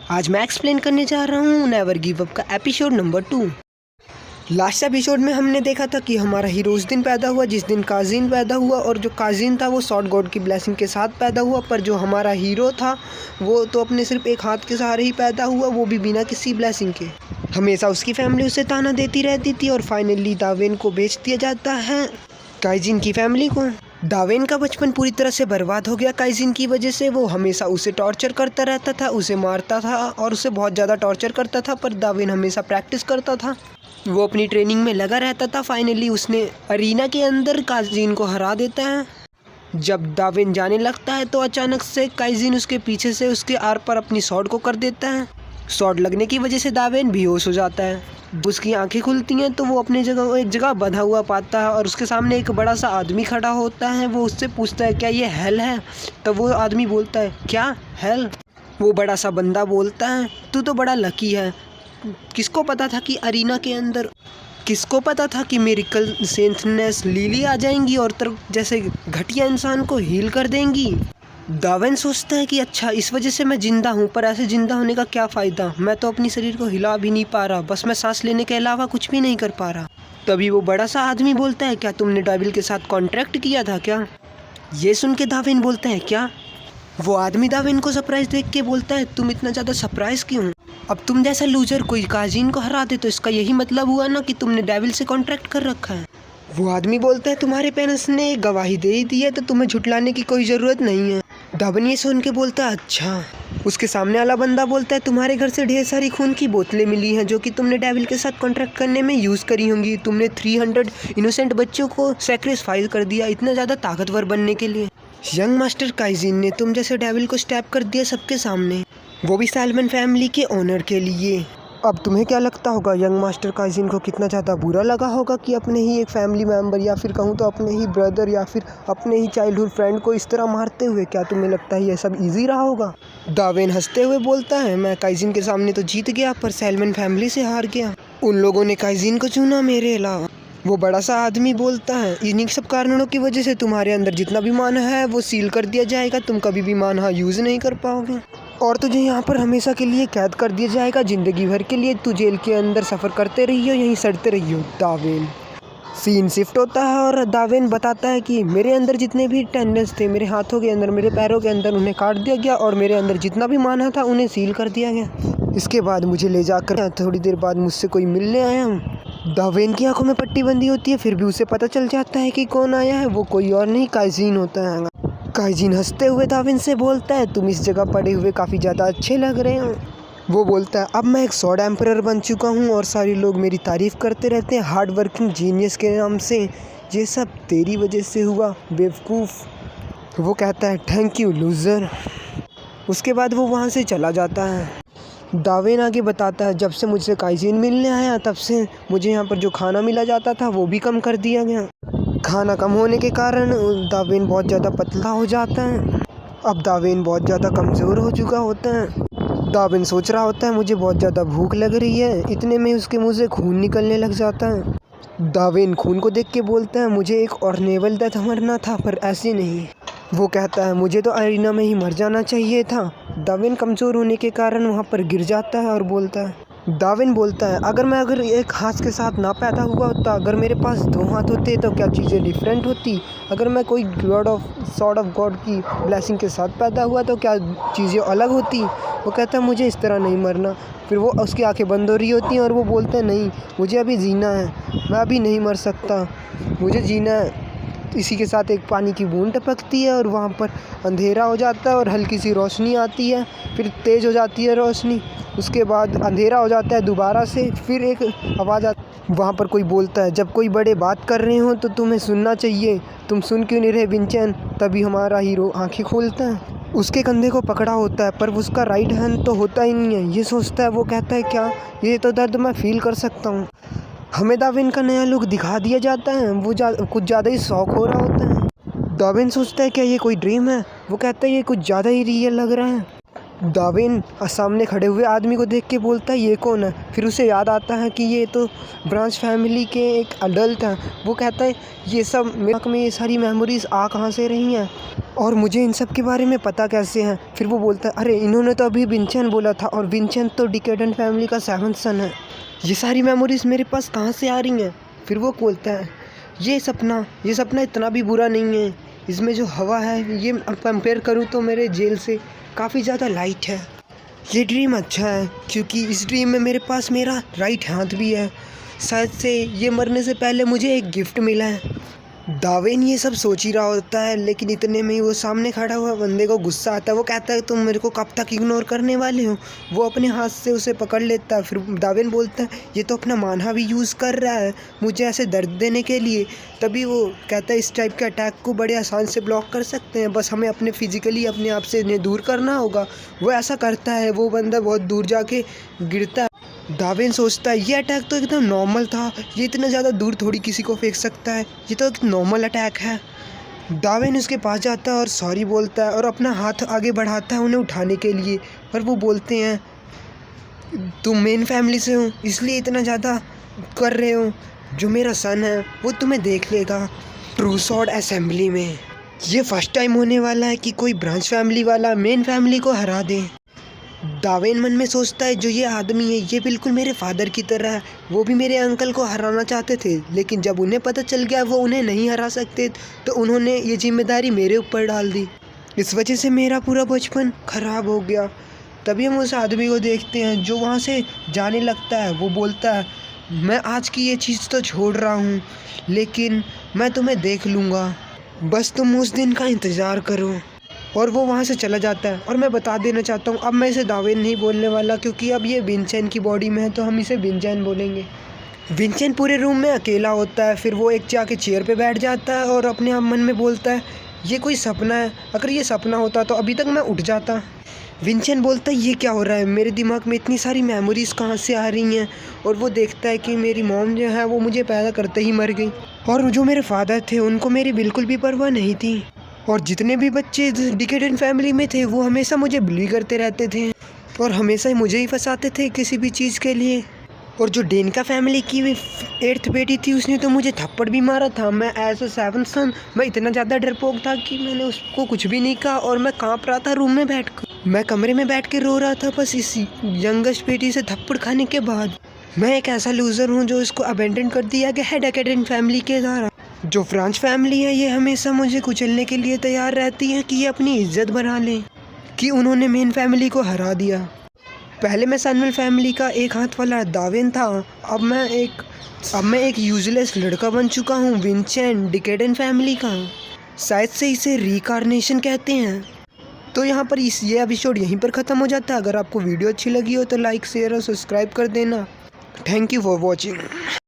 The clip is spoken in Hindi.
आज मैं एक्सप्लेन करने जा रहा हूँ नेवर गिव अप का एपिसोड नंबर 2। लास्ट एपिसोड में हमने देखा था कि हमारा हीरो उस दिन पैदा हुआ जिस दिन काजिन पैदा हुआ, और जो काजिन था वो सॉर्ड गॉड की ब्लेसिंग के साथ पैदा हुआ, पर जो हमारा हीरो था वो तो अपने सिर्फ एक हाथ के सहारे ही पैदा हुआ, वो भी बिना किसी ब्लेसिंग के। हमेशा उसकी फैमिली उसे ताना देती रहती थी और फाइनली दावेन को बेच दिया जाता है काइजिन की फैमिली को। दावेन का बचपन पूरी तरह से बर्बाद हो गया काइजिन की वजह से। वो हमेशा उसे टॉर्चर करता रहता था, उसे मारता था और उसे बहुत ज़्यादा टॉर्चर करता था, पर दावेन हमेशा प्रैक्टिस करता था, वो अपनी ट्रेनिंग में लगा रहता था। फाइनली उसने अरीना के अंदर काइजिन को हरा देता है। जब दावेन जाने लगता है तो अचानक से काइजिन उसके पीछे से उसके आर पर अपनी शॉट को कर देता है। शॉट लगने की वजह से दावेन बेहोश हो जाता है। उसकी आंखें खुलती हैं तो वो अपने एक जगह बंधा हुआ पाता है और उसके सामने एक बड़ा सा आदमी खड़ा होता है। वो उससे पूछता है क्या ये हेल है? तो वो आदमी बोलता है क्या हेल? वो बड़ा सा बंदा बोलता है तू तो बड़ा लकी है, किसको पता था कि अरीना के अंदर, किसको पता था कि मेरिकल सेंथनेस लिली आ जाएंगी और जैसे घटिया इंसान को हील कर देंगी। दावेन सोचता है कि अच्छा इस वजह से मैं ज़िंदा हूँ, पर ऐसे ज़िंदा होने का क्या फ़ायदा, मैं तो अपनी शरीर को हिला भी नहीं पा रहा, बस मैं सांस लेने के अलावा कुछ भी नहीं कर पा रहा। तभी वो बड़ा सा आदमी बोलता है क्या तुमने डेविल के साथ कॉन्ट्रैक्ट किया था क्या? ये सुन के दावेन बोलता है क्या? वो आदमी दावेन को सरप्राइज़ देख के बोलता है तुम इतना ज़्यादा सरप्राइज़ क्यों? अब तुम जैसा लूजर कोई काजिन को हरा दे तो इसका यही मतलब हुआ ना कि तुमने डेविल से कॉन्ट्रैक्ट कर रखा है। वो आदमी बोलता है तुम्हारे पेरेंट्स ने गवाही दे ही दी है तो तुम्हें झुठलाने की कोई ज़रूरत नहीं है। दावेन ये सुन के बोलता है अच्छा। उसके सामने वाला बंदा बोलता है तुम्हारे घर से ढेर सारी खून की बोतलें मिली हैं जो कि तुमने डेविल के साथ कॉन्ट्रैक्ट करने में यूज़ करी होंगी। तुमने 300 इनोसेंट बच्चों को सेक्रीफाइस कर दिया इतना ज़्यादा ताकतवर बनने के लिए। यंग मास्टर काइजिन ने तुम जैसे डेविल को स्टैप कर दिया सबके सामने, वो भी सैलमन फैमिली के ओनर के लिए। अब तुम्हें क्या लगता होगा यंग मास्टर काइजिन को कितना ज़्यादा बुरा लगा होगा कि अपने ही एक फैमिली मेम्बर या फिर कहूँ तो अपने ही ब्रदर या फिर अपने ही चाइल्डहुड फ्रेंड को इस तरह मारते हुए? क्या तुम्हें लगता है ये सब इजी रहा होगा? दावेन हंसते हुए बोलता है मैं काइजिन के सामने तो जीत गया पर सैलमन फैमिली से हार गया, उन लोगों ने काइजिन को चुना मेरे अलावा। वो बड़ा सा आदमी बोलता है इन्हीं सब कारणों की वजह से तुम्हारे अंदर जितना भी मान है वो सील कर दिया जाएगा, तुम कभी भी मान यूज़ नहीं कर पाओगे और तुझे यहाँ पर हमेशा के लिए कैद कर दिया जाएगा, ज़िंदगी भर के लिए तू जेल के अंदर सफ़र करते रहियो, यहीं सड़ते रहियो। दावेन सीन शिफ्ट होता है और दावेन बताता है कि मेरे अंदर जितने भी टेंडेंस थे मेरे हाथों के अंदर, मेरे पैरों के अंदर, उन्हें काट दिया गया और मेरे अंदर जितना भी माना था उन्हें सील कर दिया गया। इसके बाद मुझे ले जाकर थोड़ी देर बाद मुझसे कोई मिलने आया। दावेन की आंखों में पट्टी बंदी होती है, फिर भी उसे पता चल जाता है कि कौन आया है, वो कोई और नहीं काइजिन होता है। काइजिन हंसते हुए दावेन से बोलता है तुम इस जगह पड़े हुए काफ़ी ज़्यादा अच्छे लग रहे हो। वो बोलता है अब मैं एक सॉर्ड एम्परर बन चुका हूँ और सारे लोग मेरी तारीफ़ करते रहते हैं हार्ड वर्किंग जीनियस के नाम से, ये सब तेरी वजह से हुआ बेवकूफ़। वो कहता है थैंक यू लूज़र। उसके बाद वो वहाँ से चला जाता है। दावेन आगे बताता है जब से मुझसे काइजिन मिलने आया तब से मुझे यहाँ पर जो खाना मिला जाता था वो भी कम कर दिया गया। खाना कम होने के कारण दावेन बहुत ज़्यादा पतला हो जाता है। अब दावेन बहुत ज़्यादा कमज़ोर हो चुका होता है। दावेन सोच रहा होता है मुझे बहुत ज़्यादा भूख लग रही है, इतने में उसके मुंह से खून निकलने लग जाता है। दावेन खून को देख के बोलता है मुझे एक ऑर्नेबल डेथ मरना था पर ऐसे नहीं। वो कहता है मुझे तो अरीना में ही मर जाना चाहिए था। दावेन कमज़ोर होने के कारण वहाँ पर गिर जाता है और बोलता है दावेन बोलता है अगर एक हाथ के साथ ना पैदा हुआ होता, अगर मेरे पास 2 हाथ होते तो क्या चीज़ें डिफरेंट होती, अगर मैं कोई सॉर्ड ऑफ गॉड की ब्लेसिंग के साथ पैदा हुआ तो क्या चीज़ें अलग होती। वो कहता है मुझे इस तरह नहीं मरना। फिर वो उसकी आंखें बंद हो रही होती हैं और वो बोलता है नहीं मुझे अभी जीना है, मैं अभी नहीं मर सकता, मुझे जीना है। इसी के साथ एक पानी की बूंद टपकती है और वहाँ पर अंधेरा हो जाता है और हल्की सी रोशनी आती है, फिर तेज़ हो जाती है रोशनी, उसके बाद अंधेरा हो जाता है दोबारा से, फिर एक आवाज़ आती। वहाँ पर कोई बोलता है जब कोई बड़े बात कर रहे हो तो तुम्हें सुनना चाहिए, तुम सुन क्यों नहीं रहे विंचेन? तभी हमारा हीरो आंखें खोलता है। उसके कंधे को पकड़ा होता है पर उसका राइट हैंड तो होता ही नहीं है। ये सोचता है, वो कहता है क्या ये तो दर्द मैं फील कर सकता हूँ। हमें दावेन का नया लुक दिखा दिया जाता है, वो कुछ ज़्यादा ही शौक हो रहा होता है। दावेन सोचता है क्या ये कोई ड्रीम है? वो कहता है ये कुछ ज़्यादा ही रियल लग रहा है। दावेन सामने खड़े हुए आदमी को देख के बोलता है ये कौन है? फिर उसे याद आता है कि ये तो ब्रांच फैमिली के एक अडल्ट हैं। वो कहता है ये सब मेरे में ये सारी मेमोरीज़ आ कहाँ से रही हैं? और मुझे इन सब के बारे में पता कैसे है? फिर वो बोलता है, अरे इन्होंने तो अभी विंचेंट बोला था और विंचेंट तो डिकेडेंट फैमिली का 7th सन है। ये सारी मेमोरीज़ मेरे पास कहाँ से आ रही हैं? फिर वो बोलता है, ये सपना इतना भी बुरा नहीं है। इसमें जो हवा है ये कंपेयर करूँ तो मेरे जेल से काफ़ी ज़्यादा लाइट है। ये ड्रीम अच्छा है क्योंकि इस ड्रीम में मेरे पास मेरा राइट हाथ भी है। शायद से ये मरने से पहले मुझे एक गिफ्ट मिला है। दावेन ये सब सोच ही रहा होता है, लेकिन इतने में ही वो सामने खड़ा हुआ बंदे को गुस्सा आता है। वो कहता है, तुम मेरे को कब तक इग्नोर करने वाले हो? वो अपने हाथ से उसे पकड़ लेता है। फिर दावेन बोलता है, ये तो अपना मानहा भी यूज़ कर रहा है मुझे ऐसे दर्द देने के लिए। तभी वो कहता है, इस टाइप के अटैक को बड़े आसान से ब्लॉक कर सकते हैं, बस हमें फिज़िकली अपने आप से इन्हें दूर करना होगा। वो ऐसा करता है, वो बंदा बहुत दूर जाके गिरता है। दावेन सोचता है, ये अटैक तो एकदम नॉर्मल था, ये इतना ज़्यादा दूर थोड़ी किसी को फेंक सकता है, ये तो एक नॉर्मल अटैक है। दावेन उसके पास जाता है और सॉरी बोलता है और अपना हाथ आगे बढ़ाता है उन्हें उठाने के लिए। पर वो बोलते हैं, तुम मेन फैमिली से हो इसलिए इतना ज़्यादा कर रहे हो। जो मेरा सन है वो तुम्हें देख लेगा ट्रू स्वॉर्ड असेंबली में। ये फर्स्ट टाइम होने वाला है कि कोई ब्रांच फैमिली वाला मेन फैमिली को हरा दे। दावेन मन में सोचता है, जो ये आदमी है ये बिल्कुल मेरे फादर की तरह है। वो भी मेरे अंकल को हराना चाहते थे, लेकिन जब उन्हें पता चल गया वो उन्हें नहीं हरा सकते तो उन्होंने ये जिम्मेदारी मेरे ऊपर डाल दी। इस वजह से मेरा पूरा बचपन ख़राब हो गया। तभी हम उस आदमी को देखते हैं जो वहाँ से जाने लगता है। वो बोलता है, मैं आज की ये चीज़ तो छोड़ रहा हूँ, लेकिन मैं तुम्हें देख लूँगा, बस तुम उस दिन का इंतज़ार करो। और वो वहाँ से चला जाता है। और मैं बता देना चाहता हूँ, अब मैं इसे दावेन नहीं बोलने वाला, क्योंकि अब ये विंचेंट की बॉडी में है तो हम इसे विंचेंट बोलेंगे। विंचेंट पूरे रूम में अकेला होता है। फिर वो एक जाके चेयर पे बैठ जाता है और अपने आप मन में बोलता है, ये कोई सपना है, अगर ये सपना होता तो अभी तक मैं उठ जाता। विंचेंट बोलता है, ये क्या हो रहा है, मेरे दिमाग में इतनी सारी मेमोरीज़ कहाँ से आ रही हैं। और वो देखता है कि मेरी मॉम जो है वो मुझे पैदा करते ही मर गई, और जो मेरे फादर थे उनको मेरी बिल्कुल भी परवाह नहीं थी। और जितने भी बच्चे डिकेडेंट फैमिली में थे वो हमेशा मुझे बुली करते रहते थे और हमेशा ही मुझे ही फंसाते थे किसी भी चीज़ के लिए। और जो डेनका फैमिली की 8th बेटी थी उसने तो मुझे थप्पड़ भी मारा था। मैं एज अ 7th सन मैं इतना ज़्यादा डरपोक था कि मैंने उसको कुछ भी नहीं कहा और मैं काँप रहा था रूम में बैठ कर। मैं कमरे में बैठ के रो रहा था बस इस यंगेस्ट बेटी से थप्पड़ खाने के बाद। मैं एक ऐसा लूज़र हूँ जो इसको अबेंडन कर दिया गया है डिकेडेंट फैमिली के द्वारा। जो फ्रांच फैमिली है ये हमेशा मुझे कुचलने के लिए तैयार रहती है कि ये अपनी इज्जत बना लें कि उन्होंने मेन फैमिली को हरा दिया। पहले मैं सैमुअल फैमिली का एक हाथ वाला दावेन था, अब मैं एक यूजलेस लड़का बन चुका हूँ, विंचेंट डिकेडेंट फैमिली का। शायद से इसे रीकार्नेशन कहते हैं। तो यहाँ पर ये एपिसोड यहीं पर ख़त्म हो जाता है। अगर आपको वीडियो अच्छी लगी हो तो लाइक शेयर और सब्सक्राइब कर देना। Thank you for watching.